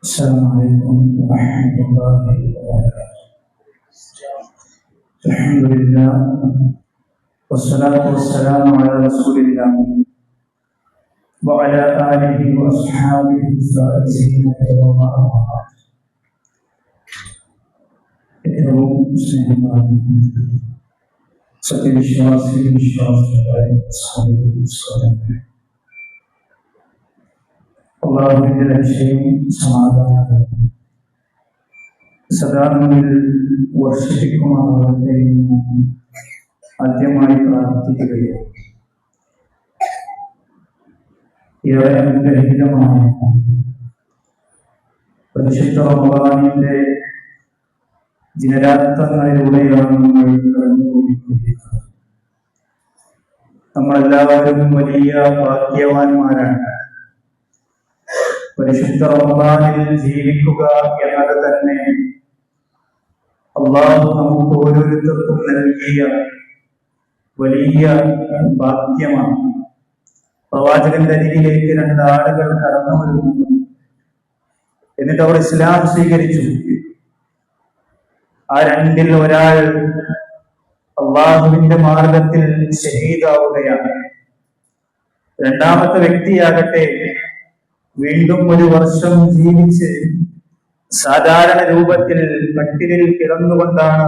السلام عليكم ورحمة الله وبركاته. الحمد لله والصلاة والسلام على رسول الله وعلى آله وأصحابه الفائزين وما بعد. ഏറ്റവും സ്നേഹമാണ് സത്യവിശ്വാസികളായ സഹോദരി അല്ലാഹുവിന്റെ രക്ഷയും സമാധാനവും സദാ നമ്മിൽ വർഷിപ്പിക്കുമാറാകട്ടെ എന്ന് ആദ്യമായി പ്രാർത്ഥിക്കുകയാണ്. ഏറെ അനുഗ്രഹീതമായ പരിശുദ്ധ റമദാനിന്റെ ദിനരാത്രങ്ങളിലൂടെയാണ് നമ്മൾ കടന്നുപോയിക്കൊണ്ടിരിക്കുന്നത്. നമ്മളെല്ലാവരും വലിയ ഭാഗ്യവാന്മാരാണ്. പരിശുദ്ധ റമദാനിൽ ജീവിക്കുക എന്നത് തന്നെ അല്ലാഹു നമുക്ക് ഓരോരുത്തർക്കും നൽകിയ വലിയ ഭാഗ്യമാണ്. പ്രവാചകന്റെ അരികിലേക്ക് രണ്ടാളുകൾ കടന്നു വരുന്നു. എന്നിട്ട് അവർ ഇസ്ലാം സ്വീകരിച്ചു. ആ രണ്ടിൽ ഒരാൾ അല്ലാഹുവിന്റെ മാർഗത്തിൽ ശഹീദാവുകയാണ്. രണ്ടാമത്തെ വ്യക്തിയാകട്ടെ വീണ്ടും ഒരു വർഷം ജീവിച്ച് സാധാരണ രൂപത്തിൽ കട്ടിലിൽ കിടന്നുകൊണ്ടാണ്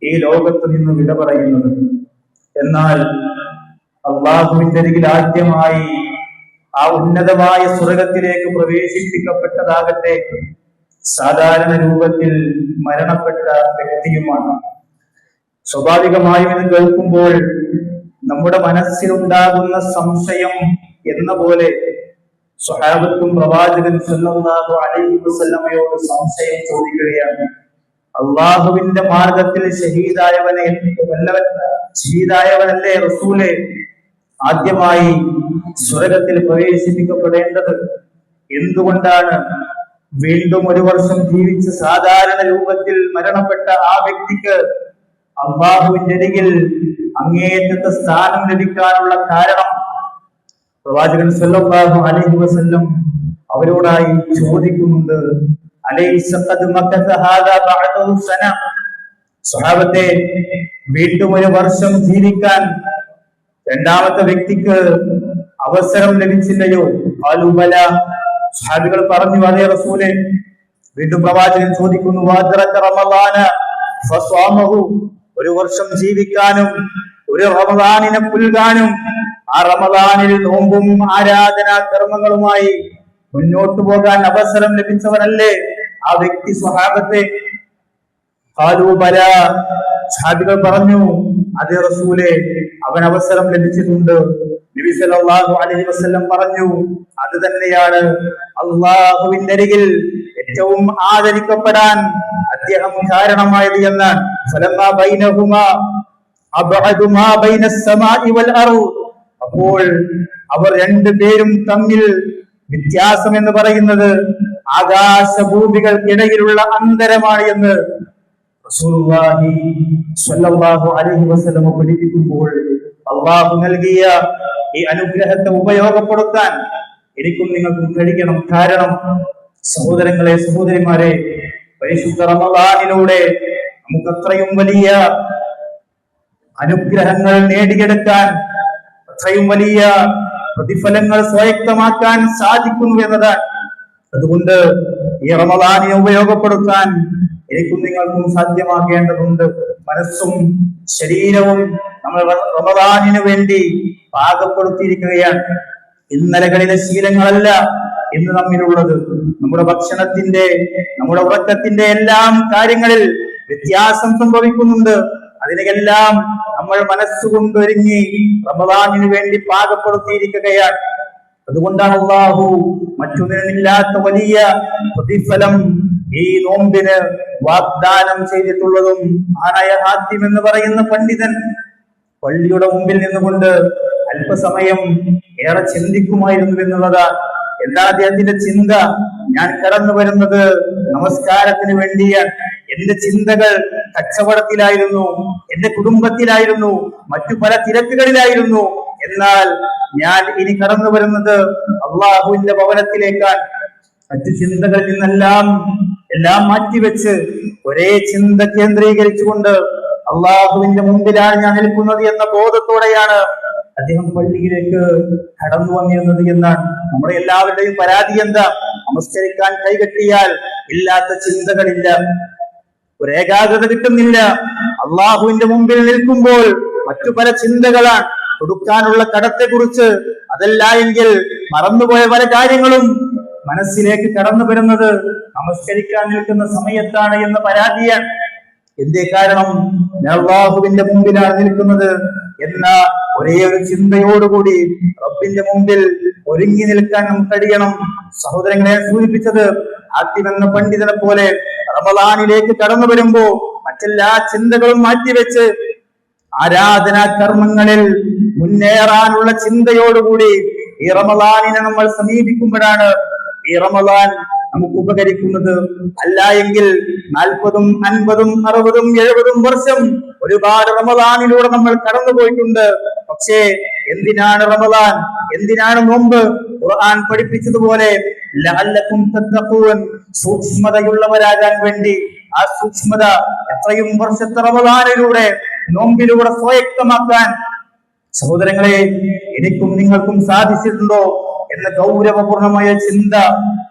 ഈ ലോകത്ത് നിന്ന് വിട പറയുന്നത്. എന്നാൽ അല്ലാഹുവിന്റെ അരികിൽ ആദ്യമായി ആ ഉന്നതമായ സ്വർഗത്തിലേക്ക് പ്രവേശിപ്പിക്കപ്പെട്ടതാകട്ടെ സാധാരണ രൂപത്തിൽ മരണപ്പെട്ട വ്യക്തിയുമാണ്. സ്വാഭാവികമായും ഇത് കേൾക്കുമ്പോൾ നമ്മുടെ മനസ്സിലുണ്ടാകുന്ന സംശയം എന്ന പോലെ സ്വഹാബത്തും പ്രവാചകൻ സല്ലല്ലാഹു അലൈഹി വസല്ലമയോട് സംശയം ചോദിക്കുകയാണ്. അള്ളാഹുവിന്റെ മാർഗത്തിൽ ഷഹീദായവനല്ലേ റസൂലെ ആദ്യമായി സ്വർഗത്തിൽ പ്രവേശിപ്പിക്കപ്പെടേണ്ടത്? എന്തുകൊണ്ടാണ് വീണ്ടും ഒരു വർഷം ജീവിച്ച് സാധാരണ രൂപത്തിൽ മരണപ്പെട്ട ആ വ്യക്തിക്ക് അല്ലാഹുവിന്റെ അരികിൽ അങ്ങേയറ്റത്തെ സ്ഥാനം ലഭിക്കാനുള്ള കാരണം? പ്രവാചകൻ സല്ലല്ലാഹു അലൈഹി വസല്ലം അവരോടായി ചോദിക്കുന്നുണ്ട്. അലൈസ ഖദ് മക്കത ഹാദാ ബഅദഹു സന, സ്വഹാബത്തെ വീണ്ടും ഒരു വർഷം ജീവിക്കാൻ രണ്ടാമത്തെ വ്യക്തിക്ക് അവസരം ലഭിച്ചില്ലയോ? ഖാലു ബല, സ്വഹാബികൾ പറഞ്ഞു അതേ റസൂലേ. വീണ്ടും പ്രവാചകൻ ചോദിക്കുന്നു വഅദ്റക റമളാന ഫസ്വാമഹു, ഒരു വർഷം ജീവിക്കാനും ഒരു റമളാനിനെ പുൽകാനും ആ റമളാനിൽ നോമ്പും ആരാധനാ കർമ്മങ്ങളുമായി മുന്നോട്ടു പോകാൻ അവസരം ലഭിച്ചവനല്ലേ ആ വ്യക്തി? സ്വഹാബത്തെ ഖാലൂ ബല, സ്വഹാബികൾ പറഞ്ഞു അതേ റസൂലേ, അവൻ അവസരം ലഭിച്ചിട്ടുണ്ട്. നബി സല്ലല്ലാഹു അലൈഹി വസല്ലം പറഞ്ഞു അത് തന്നെയാണ് അല്ലാഹുവിന്റെ അരികിൽ ഏറ്റവും ആദരിക്കപ്പെടാൻ അദ്ദേഹം കാരണമായത് എന്നാണ്. ഫലമാ ബൈനഹുമാ അബ്അദു മാ ബൈനസ് സമാഇ വൽ അർദ്, അപ്പോൾ അവർ രണ്ടുപേരും തമ്മിൽ വ്യത്യാസം എന്ന് പറയുന്നത് ആകാശഭൂമികൾക്കിടയിലുള്ള അന്തരമാണ് എന്ന് റസൂലുള്ളാഹി സ്വല്ലല്ലാഹു അലൈഹി വസല്ലം പഠിപ്പിക്കുമ്പോൾ അല്ലാഹു നൽകിയ ഈ അനുഗ്രഹത്തെ ഉപയോഗപ്പെടുത്താൻ എനിക്കും നിങ്ങൾക്കും കഴിയണം. കാരണം സഹോദരങ്ങളെ, സഹോദരിമാരെ, പരിശുദ്ധ റമളാനിലൂടെ നമുക്ക് അത്രയും വലിയ അനുഗ്രഹങ്ങൾ നേടിയെടുക്കാൻ, അത്രയും വലിയ പ്രതിഫലങ്ങൾ സ്വായത്തമാക്കാൻ സാധിക്കുന്നു എന്നതാണ്. അതുകൊണ്ട് ഈ റമളാനിനെ ഉപയോഗപ്പെടുത്താൻ എനിക്കും നിങ്ങൾക്കും സാധ്യമാക്കേണ്ടതുണ്ട്. മനസ്സും ശരീരവും നമ്മൾ റമളാനിന് വേണ്ടി പാകപ്പെടുത്തിയിരിക്കുകയാണ്. ഇന്നലകളിലെ ശീലങ്ങളല്ല ഇന്ന് നമ്മിലുള്ളത്. നമ്മുടെ ഭക്ഷണത്തിന്റെ, നമ്മുടെ ഉറക്കത്തിന്റെ എല്ലാം കാര്യങ്ങളിൽ വ്യത്യാസം സംഭവിക്കുന്നുണ്ട്. അതിനെല്ലാം നമ്മൾ മനസ്സുകൊണ്ടൊരുങ്ങി റമളാനിന് വേണ്ടി പാകപ്പെടുത്തിയിരിക്കുകയാണ്. അതുകൊണ്ടാണ് അല്ലാഹു മറ്റൊന്നിനുമില്ലാത്ത വലിയ പ്രതിഫലം ഈ നോമ്പിന് വാഗ്ദാനം ചെയ്തിട്ടുള്ളതും. ആനായ ഹാത്തിം എന്ന് പറയുന്ന പണ്ഡിതൻ പള്ളിയുടെ മുമ്പിൽ നിന്നുകൊണ്ട് അല്പസമയം ഏറെ ചിന്തിക്കുമായിരുന്നു എന്നുള്ളതാണ്. എന്താ അദ്ദേഹത്തിന്റെ ചിന്ത? ഞാൻ കടന്നു വരുന്നത് നമസ്കാരത്തിന് വേണ്ടിയാണ്. എന്റെ ചിന്തകൾ കച്ചവടത്തിലായിരുന്നു, എന്റെ കുടുംബത്തിലായിരുന്നു, മറ്റു പല തിരക്കുകളിലായിരുന്നു. എന്നാൽ ഞാൻ ഇനി കടന്നു വരുന്നത് അള്ളാഹുവിന്റെ ഭവനത്തിലേക്കാണ്. മറ്റു ചിന്തകളിൽ നിന്നെല്ലാം മാറ്റിവെച്ച് ഒരേ ചിന്ത കേന്ദ്രീകരിച്ചുകൊണ്ട് അള്ളാഹുവിന്റെ മുമ്പിലാണ് ഞാൻ നിൽക്കുന്നത് എന്ന ബോധത്തോടെയാണ് അദ്ദേഹം പള്ളിയിലേക്ക് കടന്നു വന്നിരുന്നത് എന്നാണ്. നമ്മുടെ എല്ലാവരുടെയും പരാതി എന്താ? നമസ്കരിക്കാൻ കൈകെട്ടിയാൽ ഇല്ലാത്ത ചിന്തകളില്ല, ഒരു ഏകാഗ്രത കിട്ടുന്നില്ല. അള്ളാഹുവിന്റെ മുമ്പിൽ നിൽക്കുമ്പോൾ മറ്റു പല ചിന്തകളാണ്. കൊടുക്കാനുള്ള കടത്തെ കുറിച്ച്, അതല്ല എങ്കിൽ മറന്നുപോയ പല കാര്യങ്ങളും മനസ്സിലേക്ക് കടന്നു വരുന്നത് നമസ്കരിക്കാൻ നിൽക്കുന്ന സമയത്താണ് എന്ന പരാതിയാണ്. എന്തേ കാരണം? അള്ളാഹുവിന്റെ മുമ്പിലാണ് നിൽക്കുന്നത് എന്ന ഒരേ ഒരു ചിന്തയോടുകൂടി റബ്ബിന്റെ മുമ്പിൽ ഒരുങ്ങി നിൽക്കാൻ നമുക്ക് കഴിയണം. സഹോദരങ്ങളെ സൂചിപ്പിച്ചത് ആദ്യം എന്ന പണ്ഡിതനെ പോലെ റമദാനിലേക്ക് കടന്നു വരുമ്പോ മറ്റെല്ലാ ചിന്തകളും മാറ്റിവെച്ച് ആരാധനാ കർമ്മങ്ങളിൽ മുന്നേറാനുള്ള ചിന്തയോടുകൂടി ഈ റമദാനിനെ നമ്മൾ സമീപിക്കുമ്പോഴാണ് ഈ റമദാൻ നമുക്ക് ഉപകരിക്കുന്നത്. അല്ല എങ്കിൽ 40, 50, 60, 70 വർഷം ഒരുപാട് റമദാനിലൂടെ നമ്മൾ കടന്നുപോയിട്ടുണ്ട്. പക്ഷേ എന്തിനാണ് റമദാൻ? എന്തിനാണ് നോമ്പ്? ഖുർആൻ പഠിപ്പിച്ചതുപോലെ ലഅല്ലകും തത്തഖൂൻ, സൂക്ഷ്മതയുള്ളവരാകാൻ വേണ്ടി. ആ സൂക്ഷ്മത എത്രയും വർഷത്തെ റമദാനിലൂടെ, നോമ്പിലൂടെ സ്വായത്തമാക്കാൻ സഹോദരങ്ങളെ എനിക്കും നിങ്ങൾക്കും സാധിച്ചിട്ടുണ്ടോ എന്ന ഗൗരവപൂർണമായ ചിന്ത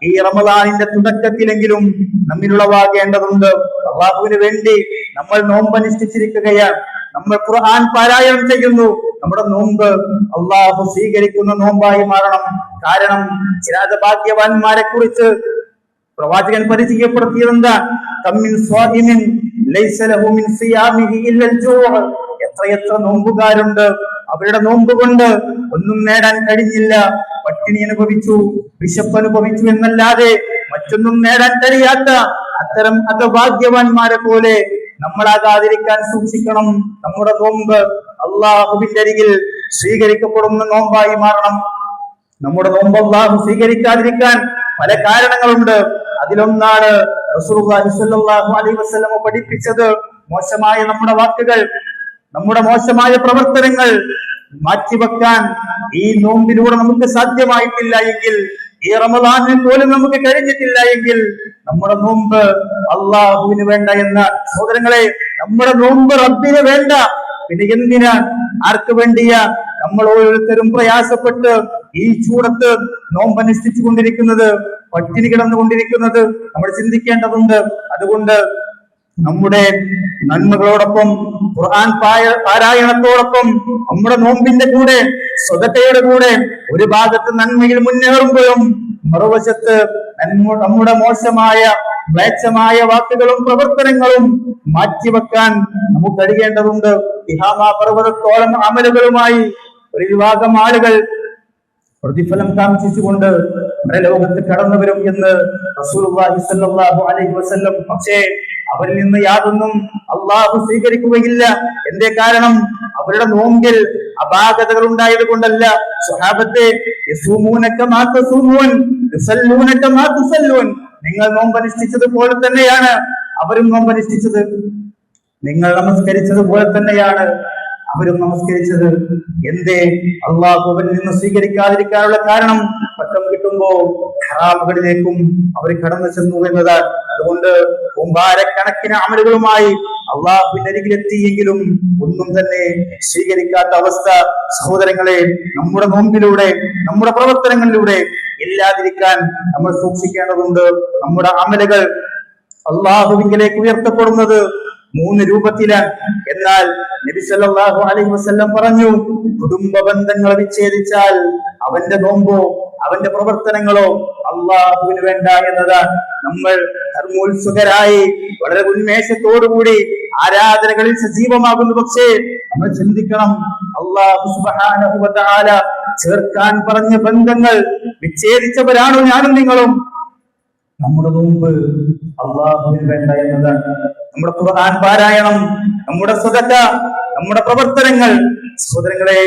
ഈ റമദാനിന്റെ തുടക്കത്തിലെങ്കിലും നമ്മിലുളവാകേണ്ടതുണ്ട്. അള്ളാഹുവിന് വേണ്ടി നമ്മൾ നോമ്പനുഷ്ഠിച്ചിരിക്കുകയാണ്, നമ്മൾ ഖുർആൻ പാരായണം ചെയ്യുന്നു. നമ്മുടെ നോമ്പ് അള്ളാഹു സ്വീകരിക്കുന്ന നോമ്പായി മാറണം. കാരണം ചില ഭാഗ്യവാന്മാരെ കുറിച്ച് പ്രവാചകൻ പരിചയപ്പെടുത്തിയത് എന്താ? എത്രയെത്ര നോമ്പുകാരുണ്ട്, അവരുടെ നോമ്പ് കൊണ്ട് ഒന്നും നേടാൻ കഴിഞ്ഞില്ല, പട്ടിണി അനുഭവിച്ചു, വിശപ്പ് അനുഭവിച്ചു എന്നല്ലാതെ മറ്റൊന്നും നേടാൻ കഴിയാത്ത അത്തരം ഹതഭാഗ്യവാന്മാരെ പോലെ നമ്മളാകാതിരിക്കാൻ സൂക്ഷിക്കണം. നമ്മുടെ നോമ്പ് അള്ളാഹുവിന്റെ അരികിൽ സ്വീകരിക്കപ്പെടുന്ന നോമ്പായി മാറണം. നമ്മുടെ നോമ്പ് അള്ളാഹു സ്വീകരിക്കാതിരിക്കാൻ പല കാരണങ്ങളുണ്ട്. അതിലൊന്നാണ് റസൂലുള്ളാഹി സ്വല്ലല്ലാഹു അലൈഹി വസല്ലം പഠിപ്പിച്ചത് മോശമായ നമ്മുടെ വാക്കുകൾ, നമ്മുടെ മോശമായ പ്രവർത്തനങ്ങൾ മാറ്റിവെക്കാൻ ഈ നോമ്പിലൂടെ നമുക്ക് സാധ്യമായിട്ടില്ല എങ്കിൽ, ഈ റമദാനിൽ പോലും നമുക്ക് കഴിഞ്ഞിട്ടില്ല എങ്കിൽ നമ്മുടെ നോമ്പ് അള്ളാഹുവിന് വേണ്ട എന്ന. സഹോദരങ്ങളെ, നമ്മുടെ നോമ്പ് റബ്ബിന് വേണ്ട, പിന്നെ എന്തിനാ, ആർക്ക് വേണ്ടിയാ നമ്മൾ ഓരോരുത്തരും പ്രയാസപ്പെട്ട് ഈ ചൂടത്ത് നോമ്പനുഷ്ഠിച്ചു കൊണ്ടിരിക്കുന്നത്, പട്ടിണി കിടന്നുകൊണ്ടിരിക്കുന്നത്? നമ്മൾ ചിന്തിക്കേണ്ടതുണ്ട്. അതുകൊണ്ട് നമ്മുടെ നന്മകളോടൊപ്പം ഖുർആൻ പാരായണത്തോടൊപ്പം നമ്മുടെ നോമ്പിന്റെ കൂടെ സ്വതക്കയുടെ കൂടെ ഒരു ഭാഗത്ത് നന്മയിൽ മുന്നേറുമ്പോഴും മറുവശത്ത് നമ്മുടെ മോശമായ മ്ലേച്ഛമായ വാക്കുകളും പ്രവർത്തനങ്ങളും മാറ്റിവെക്കാൻ നമുക്ക് കഴിയേണ്ടതുണ്ട്. ഇഹാമ പർവ്വതത്തോളം അമലുകളുമായി ഒരു വിഭാഗം ആളുകൾ പ്രതിഫലം കാംക്ഷിച്ചുകൊണ്ട് പരലോകത്ത് കടന്നു വരും എന്ന് റസൂലുള്ളാഹി സ്വല്ലല്ലാഹു അലൈഹി വസല്ലം. പക്ഷേ അവരിൽ നിന്ന് യാതൊന്നും അള്ളാഹു സ്വീകരിക്കുകയില്ല. എന്തേ കാരണം? അവരുടെ നോമ്പിൽ അപാകതകൾ ഉണ്ടായത് കൊണ്ടല്ല. സ്വഹാബത്തെ, നിങ്ങൾ നോമ്പനുഷ്ഠിച്ചത് പോലെ തന്നെയാണ് അവരും നോമ്പനുഷ്ഠിച്ചത്, നിങ്ങൾ നമസ്കരിച്ചത് പോലെ തന്നെയാണ് അവരും നമസ്കരിച്ചത്. എന്തേ? അള്ളാഹു അവരിൽ നിന്ന് സ്വീകരിക്കാതിരിക്കാനുള്ള കാരണം പട്ടം കിട്ടുമ്പോ ഹറാമുകളിലേക്കും അവർ കടന്നു ചെന്നു എന്നതാണ്. അതുകൊണ്ട് കുമ്പാരക്കണക്കിന് അമലുകളുമായി അള്ളാഹുവിന്റെ അരികിലെത്തിയെങ്കിലും ഒന്നും തന്നെ സ്വീകരിക്കാത്ത അവസ്ഥ സഹോദരങ്ങളെ നമ്മുടെ നോമ്പിലൂടെ, നമ്മുടെ പ്രവർത്തനങ്ങളിലൂടെ ഇല്ലാതിരിക്കാൻ നമ്മൾ സൂക്ഷിക്കേണ്ടതുണ്ട്. നമ്മുടെ അമലുകൾ അള്ളാഹുവിലേക്ക് ഉയർത്തപ്പെടുന്നത് 3 രൂപത്തിലാണ്. എന്നാൽ നബി സല്ലല്ലാഹു അലൈഹി വസല്ലം പറഞ്ഞു, കുടുംബ ബന്ധങ്ങൾ വിച്ഛേദിച്ചാൽ അവന്റെ നോമ്പോ അവന്റെ പ്രവർത്തനങ്ങളോ അള്ളാഹുവിന് വേണ്ട എന്നതാണ്. നമ്മൾ കർമ്മോത്സുകരായി വളരെ ഉന്മേഷത്തോടുകൂടി ആരാധനകളിൽ സജീവമാകുന്നു. പക്ഷേ നമ്മൾ ചിന്തിക്കണം, അല്ലാഹു സുബ്ഹാനഹു വ തആല ചേർക്കാൻ പറഞ്ഞ ബന്ധങ്ങൾ വിച്ഛേദിച്ചവരാണോ ഞാനും നിങ്ങളും? നമ്മുടെ നോമ്പ് അള്ളാഹുവിന് വേണ്ട എന്നതാണ്. നമ്മുടെ ഖുർആൻ പാരായണം, നമ്മുടെ സദഖ, നമ്മുടെ പ്രവർത്തനങ്ങൾ സഹോദരങ്ങളെ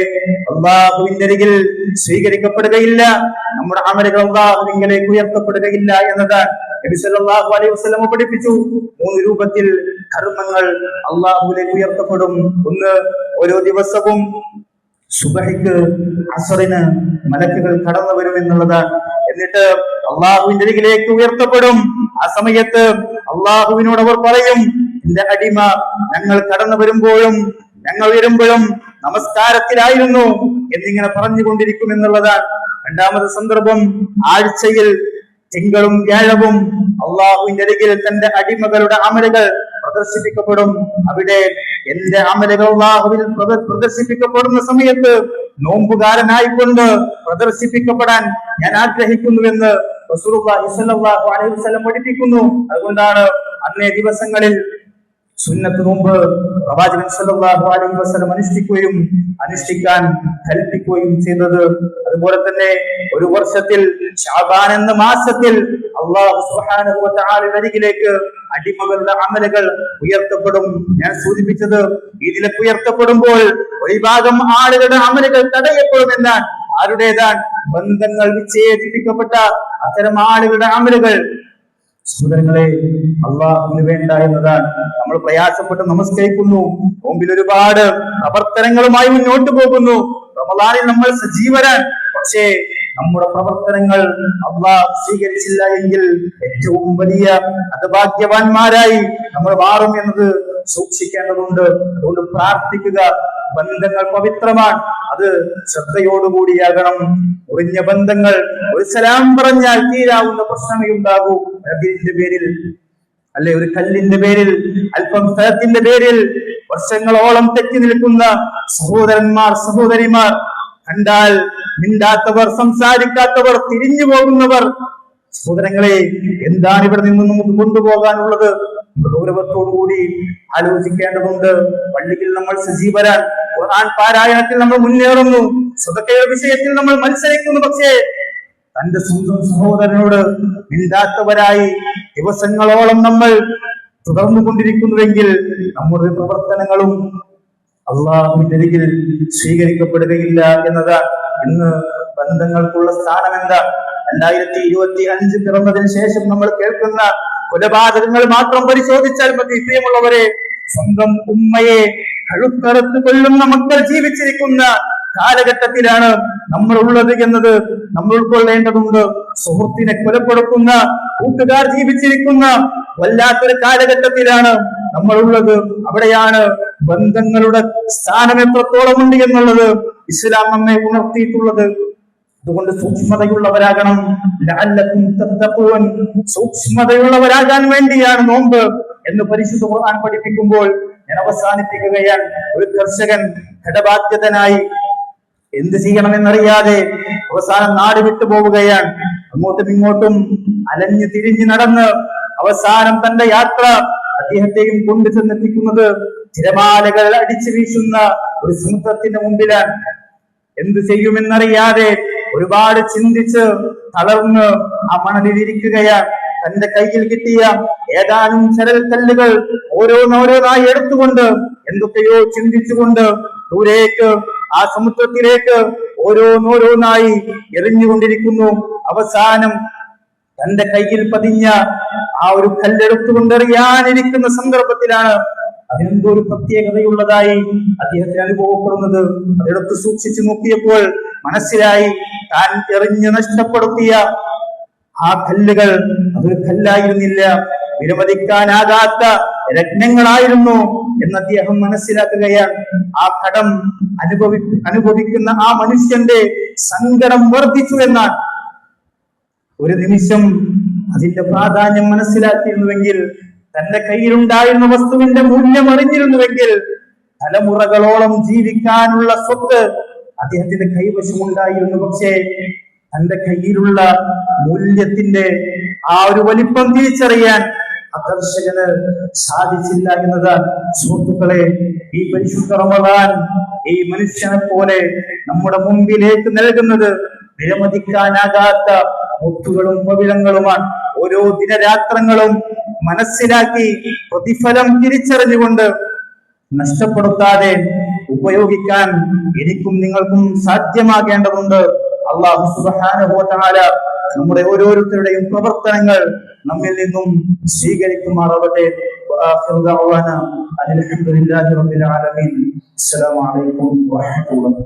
അള്ളാഹുവിന്റെ അരികിൽ സ്വീകരിക്കപ്പെടുകയില്ല. നമ്മുടെ അമലുകൾ അള്ളാഹുവിലേക്ക് ഉയർത്തപ്പെടുകയില്ല എന്നതാണ്. നബി സല്ലല്ലാഹു അലൈഹി വസല്ലം പഠിപ്പിച്ചു, 3 രൂപത്തിൽ കർമ്മങ്ങൾ അള്ളാഹുവിലേക്ക് ഉയർത്തപ്പെടും. ഒന്ന്, ഓരോ ദിവസവും സുബഹിക്ക് അസ്റിന് മലക്കുകൾ കടന്നു വരും എന്നുള്ളതാണ്. എന്നിട്ട് അള്ളാഹുവിന്റെ അരികിലേക്ക് ഉയർത്തപ്പെടും. ആ സമയത്ത് അള്ളാഹുവിനോട് അവർ പറയും, എന്റെ അടിമ ഞങ്ങൾ കടന്നു വരുമ്പോഴും ഞങ്ങൾ വരുമ്പോഴും നമസ്കാരത്തിലായിരുന്നു എന്നിങ്ങനെ പറഞ്ഞുകൊണ്ടിരിക്കും എന്നുള്ളതാണ്. രണ്ടാമത്തെ സന്ദർഭം, ആഴ്ചയിൽ തിങ്കളും വ്യാഴവും അള്ളാഹുവിന്റെ അരികിൽ തന്റെ അടിമകളുടെ അമലുകൾ പ്രദർശിപ്പിക്കപ്പെടും. അവിടെ എന്റെ അമലുകൾ അള്ളാഹുവിൽ പ്രദർശിപ്പിക്കപ്പെടുന്ന സമയത്ത് നോമ്പുകാരനായിക്കൊണ്ട് പ്രദർശിപ്പിക്കപ്പെടാൻ ഞാൻ ആഗ്രഹിക്കുന്നുവെന്ന് റസൂലുള്ളാഹി സ്വല്ലല്ലാഹു അലൈഹി വസല്ലം പഠിപ്പിക്കുന്നു. അതുകൊണ്ടാണ് അന്നേ ദിവസങ്ങളിൽ സുന്നത്ത് നോമ്പ് പ്രവാചകൻ സല്ലല്ലാഹു അലൈഹി വസല്ലം അനുഷ്ഠിക്കാൻ കൽപ്പിക്കുകയും ചെയ്തത്. അതുപോലെ തന്നെ ഒരു വർഷത്തിൽ ശഅബാൻ എന്ന മാസത്തിൽ അല്ലാഹു സുബ്ഹാനഹു വ തആലയുടെ അരികിലേക്ക് അടിമകളുടെ അമലുകൾ ഉയർത്തപ്പെടും. ഞാൻ സൂചിപ്പിച്ചത് ഇതിലേക്ക് ഉയർത്തപ്പെടുമ്പോൾ ഒരു ഭാഗം ആളുകളുടെ അമലുകൾ തടയപ്പെടുമെന്നാണ്. ആരുടേതാണ്? ബന്ധങ്ങൾ വിച്ഛേദിപ്പിക്കപ്പെട്ട അത്തരം ആളുകളുടെ അമലുകൾ. സഹോദരങ്ങളെ, അള്ളാഹുവിന് വേണ്ട എന്നതാണ്. നമ്മൾ പ്രയാസപ്പെട്ട് നമസ്കരിക്കുന്നു, നോമ്പിൽ ഒരുപാട് പ്രവർത്തനങ്ങളുമായി മുന്നോട്ട് പോകുന്നു, റമദാനിൽ നമ്മൾ സജീവരാൻ. പക്ഷേ നമ്മുടെ പ്രവർത്തനങ്ങൾ അള്ളാഹ് സ്വീകരിച്ചില്ല എങ്കിൽ ഏറ്റവും വലിയ ഹതഭാഗ്യവാന്മാരായി നമ്മൾ മാറും എന്നത് സൂക്ഷിക്കേണ്ടതുണ്ട്. അതുകൊണ്ട് പ്രാർത്ഥിക്കുക. ബന്ധങ്ങൾ പവിത്രമാണ്, അത് ശ്രദ്ധയോടുകൂടിയാകണം. ഒഴിഞ്ഞ ബന്ധങ്ങൾ ഒരു സലാം പറഞ്ഞാൽ തീരാവുന്ന പ്രശ്നമേ ഉണ്ടാകൂ. അതിന്റെ പേരിൽ അല്ലെ, ഒരു കല്ലിന്റെ പേരിൽ, അല്പം സ്ഥലത്തിന്റെ പേരിൽ വർഷങ്ങളോളം തെറ്റി നിൽക്കുന്ന സഹോദരന്മാർ സഹോദരിമാർ, കണ്ടാൽ മിണ്ടാത്തവർ, സംസാരിക്കാത്തവർ, തിരിഞ്ഞു പോകുന്നവർ. സഹോദരങ്ങളെ, എന്താണ് ഇവിടെ നിന്ന് നമുക്ക് കൊണ്ടുപോകാനുള്ളത്? ഗൗരവത്തോടുകൂടി ആലോചിക്കേണ്ടതുണ്ട്. പള്ളിയിൽ നമ്മൾ സജീവരാൻ, ഖുർആൻ പാരായണത്തിൽ നമ്മൾ മുന്നേറുന്നു, സ്വതക്കയുടെ വിഷയത്തിൽ നമ്മൾ മത്സരിക്കുന്നു. പക്ഷേ തന്റെ സ്വന്തം സഹോദരനോട് മിണ്ടാത്തവരായി ദിവസങ്ങളോളം നമ്മൾ തുടർന്നുകൊണ്ടിരിക്കുന്നുവെങ്കിൽ നമ്മുടെ പ്രവർത്തനങ്ങളും അള്ളാഹുവിന്റെ അരികിൽ സ്വീകരിക്കപ്പെടുകയില്ല എന്നതാണ്. ഇന്ന് ബന്ധങ്ങൾക്കുള്ള സ്ഥാനം എന്താ? 2025 പിറന്നതിന് ശേഷം നമ്മൾ കേൾക്കുന്ന കൊലപാതകങ്ങൾ മാത്രം പരിശോധിച്ചാൽ മതി. പ്രിയമുള്ളവരെ, സ്വന്തം ഉമ്മയെ കഴുത്തറുത്ത് കൊല്ലുന്ന മക്കൾ ജീവിച്ചിരിക്കുന്ന കാലഘട്ടത്തിലാണ് നമ്മൾ ഉള്ളത് എന്നത് നമ്മൾ ഉൾക്കൊള്ളേണ്ടതുണ്ട്. സുഹൃത്തിനെ കൊലപ്പെടുത്തുന്ന കൂട്ടുകാർ ജീവിച്ചിരിക്കുന്ന വല്ലാത്തൊരു കാലഘട്ടത്തിലാണ് നമ്മൾ ഉള്ളത്. അവിടെയാണ് ബന്ധങ്ങളുടെ സ്ഥാനം എത്രത്തോളം ഉണ്ട് എന്നുള്ളത് ഇസ്ലാം നമ്മെ ഉണർത്തിയിട്ടുള്ളത്. അതുകൊണ്ട് സൂക്ഷ്മതയുള്ളവരാകണം. ലഅല്ലകും തത്തഖൂൻ, സൂക്ഷ്മതയുള്ളവരാകാൻ വേണ്ടിയാണ് നോമ്പ് എന്ന് പരിശുദ്ധ ഖുർആൻ പഠിപ്പിക്കുമ്പോൾ ഞാൻ അവസാനിപ്പിക്കുകയാണ്. ഒരു കർഷകൻ കടബാധ്യതനായി എന്ത് ചെയ്യണമെന്നറിയാതെ അവസാനം നാട് വിട്ടു പോവുകയാണ്. അങ്ങോട്ടും ഇങ്ങോട്ടും അലഞ്ഞു തിരിഞ്ഞു നടന്ന് അവസാനം തന്റെ യാത്ര അദ്ദേഹത്തെയും കൊണ്ടു ചെന്നെത്തിക്കുന്നത് തിരമാലകൾ അടിച്ചു വീശുന്ന ഒരു സമുദ്രത്തിന് മുമ്പിലാണ്. എന്ത് ചെയ്യുമെന്നറിയാതെ ഒരുപാട് ചിന്തിച്ച് തളർന്ന് ആ മണലിലിരിക്കുകയാണ്. തന്റെ കയ്യിൽ കിട്ടിയ ഏതാനും ചരൽ കല്ലുകൾ ഓരോന്നോരോന്നായി എടുത്തുകൊണ്ട് എന്തൊക്കെയോ ചിന്തിച്ചുകൊണ്ട് ദൂരേക്ക് ആ സമുദ്രത്തിലേക്ക് ഓരോന്നോരോന്നായി എറിഞ്ഞുകൊണ്ടിരിക്കുന്നു. അവസാനം തന്റെ കയ്യിൽ പതിഞ്ഞ ആ ഒരു കല്ലെടുത്തുകൊണ്ടെറിയാനിരിക്കുന്ന സന്ദർഭത്തിലാണ് അതിനെന്തോ ഒരു പ്രത്യേകതയുള്ളതായി അദ്ദേഹത്തിന് അനുഭവപ്പെടുന്നത്. അതെടുത്ത് സൂക്ഷിച്ചു നോക്കിയപ്പോൾ മനസ്സിലായി, താൻ എറിഞ്ഞു നഷ്ടപ്പെടുത്തിയ ആ കല്ലുകൾ അതൊരു കല്ലായിരുന്നില്ല, വിലമതിക്കാനാകാത്ത രത്നങ്ങളായിരുന്നു എന്ന് അദ്ദേഹം മനസ്സിലാക്കുകയാണ്. ആ കടം അനുഭവിക്കുന്ന ആ മനുഷ്യന്റെ സങ്കടം വർദ്ധിച്ചു എന്നാണ്. ഒരു നിമിഷം അതിന്റെ പ്രാധാന്യം മനസ്സിലാക്കിയിരുന്നുവെങ്കിൽ, തന്റെ കയ്യിലുണ്ടായിരുന്ന വസ്തുവിന്റെ മൂല്യം അറിഞ്ഞിരുന്നുവെങ്കിൽ, തലമുറകളോളം ജീവിക്കാനുള്ള സ്വത്ത് അദ്ദേഹത്തിന്റെ കൈവശമുണ്ടായിരുന്നു. പക്ഷേ തന്റെ കയ്യിലുള്ള മൂല്യത്തിന്റെ ആ ഒരു വലിപ്പം തിരിച്ചറിയാൻ കർഷകന് സാധിച്ചില്ല എന്നതാണ്. സുഹൃത്തുക്കളെ, ഈ പരിശുദ്ധ റമദാൻ ഈ മനുഷ്യനെ പോലെ നമ്മുടെ മുമ്പിലേക്ക് നൽകുന്നത് വിലമതിക്കാനാകാത്ത മുത്തുകളും പവിഴങ്ങളുമാണ്. ഓരോ ദിനരാത്രങ്ങളും മനസ്സിലാക്കി പ്രതിഫലം തിരിച്ചറിഞ്ഞുകൊണ്ട് നഷ്ടപ്പെടുത്താതെ ഉപയോഗിക്കാൻ എനിക്കും നിങ്ങൾക്കും സാധ്യമാകേണ്ടതുണ്ട്. അല്ലാഹു സുബ്ഹാനഹു വ തആല നമ്മുടെ ഓരോരുത്തരുടെയും പ്രവർത്തനങ്ങൾ നമ്മിൽ നിന്നും സ്വീകരിക്കുമാറാവട്ടെ. അൽഹംദുലില്ലാഹി റബ്ബിൽ ആലമീൻ. അസ്സലാമു അലൈക്കും വറഹ്മത്തുള്ളാഹി.